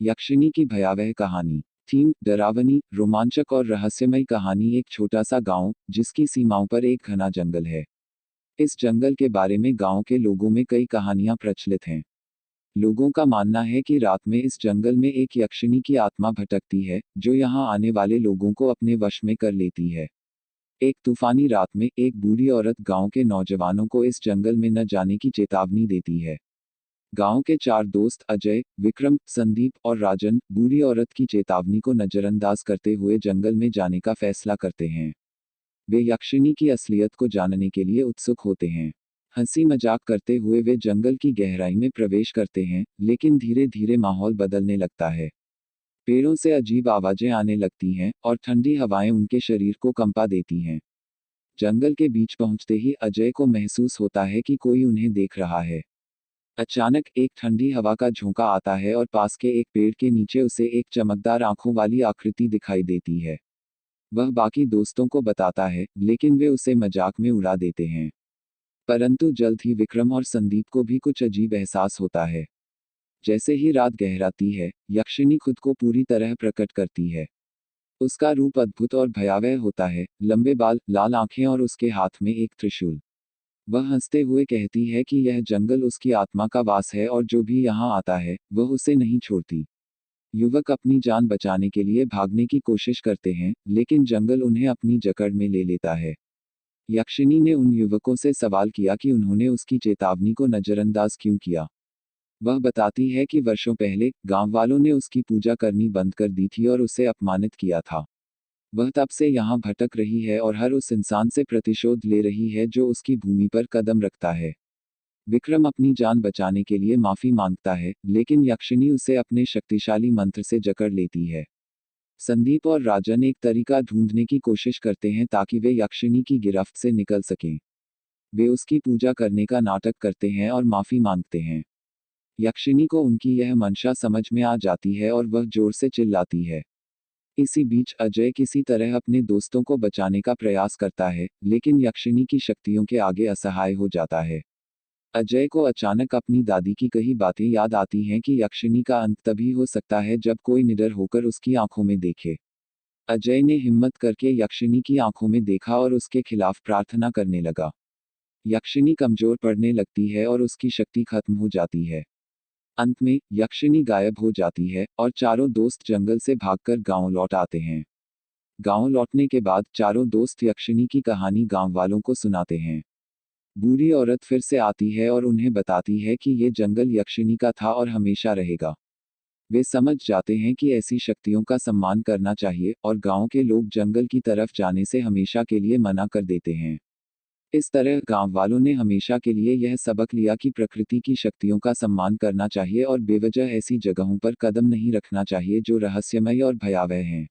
यक्षिणी की भयावह कहानी। थीम: डरावनी, रोमांचक और रहस्यमयी कहानी। एक छोटा सा गांव, जिसकी सीमाओं पर एक घना जंगल है। इस जंगल के बारे में गांव के लोगों में कई कहानियां प्रचलित हैं। लोगों का मानना है कि रात में इस जंगल में एक यक्षिणी की आत्मा भटकती है, जो यहां आने वाले लोगों को अपने वश में कर लेती है। एक तूफानी रात में एक बूढ़ी औरत गांव के नौजवानों को इस जंगल में न जाने की चेतावनी देती है। गांव के चार दोस्त अजय, विक्रम, संदीप और राजन बूढ़ी औरत की चेतावनी को नजरअंदाज करते हुए जंगल में जाने का फैसला करते हैं। वे यक्षिणी की असलियत को जानने के लिए उत्सुक होते हैं। हंसी मजाक करते हुए वे जंगल की गहराई में प्रवेश करते हैं, लेकिन धीरे धीरे माहौल बदलने लगता है। पेड़ों से अजीब आवाजें आने लगती हैं, और ठंडी हवाएं उनके शरीर को कंपा देती हैं। जंगल के बीच पहुंचते ही अजय को महसूस होता है कि कोई उन्हें देख रहा है। अचानक एक ठंडी हवा का झोंका आता है और पास के एक पेड़ के नीचे उसे एक चमकदार आंखों वाली आकृति दिखाई देती है। वह बाकी दोस्तों को बताता है, लेकिन वे उसे मजाक में उड़ा देते हैं। परंतु जल्द ही विक्रम और संदीप को भी कुछ अजीब एहसास होता है। जैसे ही रात गहराती है, यक्षिणी खुद को पूरी तरह प्रकट करती है। उसका रूप अद्भुत और भयावह होता है, लंबे बाल, लाल आंखें और उसके हाथ में एक त्रिशूल। वह हंसते हुए कहती है कि यह जंगल उसकी आत्मा का वास है और जो भी यहाँ आता है, वह उसे नहीं छोड़ती। युवक अपनी जान बचाने के लिए भागने की कोशिश करते हैं, लेकिन जंगल उन्हें अपनी जकड़ में ले लेता है। यक्षिणी ने उन युवकों से सवाल किया कि उन्होंने उसकी चेतावनी को नजरअंदाज क्यों किया। वह बताती है कि वर्षों पहले गांव वालों ने उसकी पूजा करनी बंद कर दी थी और उसे अपमानित किया था। वह तब से यहाँ भटक रही है और हर उस इंसान से प्रतिशोध ले रही है जो उसकी भूमि पर कदम रखता है। विक्रम अपनी जान बचाने के लिए माफी मांगता है, लेकिन यक्षिणी उसे अपने शक्तिशाली मंत्र से जकड़ लेती है। संदीप और राजन एक तरीका ढूंढने की कोशिश करते हैं ताकि वे यक्षिणी की गिरफ्त से निकल सकें। वे उसकी पूजा करने का नाटक करते हैं और माफी मांगते हैं। यक्षिणी को उनकी यह मंशा समझ में आ जाती है और वह जोर से चिल्लाती है। इसी बीच अजय किसी तरह अपने दोस्तों को बचाने का प्रयास करता है, लेकिन यक्षिणी की शक्तियों के आगे असहाय हो जाता है। अजय को अचानक अपनी दादी की कही बातें याद आती हैं कि यक्षिणी का अंत तभी हो सकता है जब कोई निडर होकर उसकी आंखों में देखे। अजय ने हिम्मत करके यक्षिणी की आंखों में देखा और उसके खिलाफ प्रार्थना करने लगा। यक्षिणी कमजोर पड़ने लगती है और उसकी शक्ति खत्म हो जाती है। अंत में यक्षिणी गायब हो जाती है और चारों दोस्त जंगल से भागकर गांव लौट आते हैं। गांव लौटने के बाद चारों दोस्त यक्षिणी की कहानी गांव वालों को सुनाते हैं। बूढ़ी औरत फिर से आती है और उन्हें बताती है कि ये जंगल यक्षिणी का था और हमेशा रहेगा। वे समझ जाते हैं कि ऐसी शक्तियों का सम्मान करना चाहिए, और गांव के लोग जंगल की तरफ जाने से हमेशा के लिए मना कर देते हैं। इस तरह गांव वालों ने हमेशा के लिए यह सबक लिया कि प्रकृति की शक्तियों का सम्मान करना चाहिए और बेवजह ऐसी जगहों पर कदम नहीं रखना चाहिए जो रहस्यमय और भयावह हैं।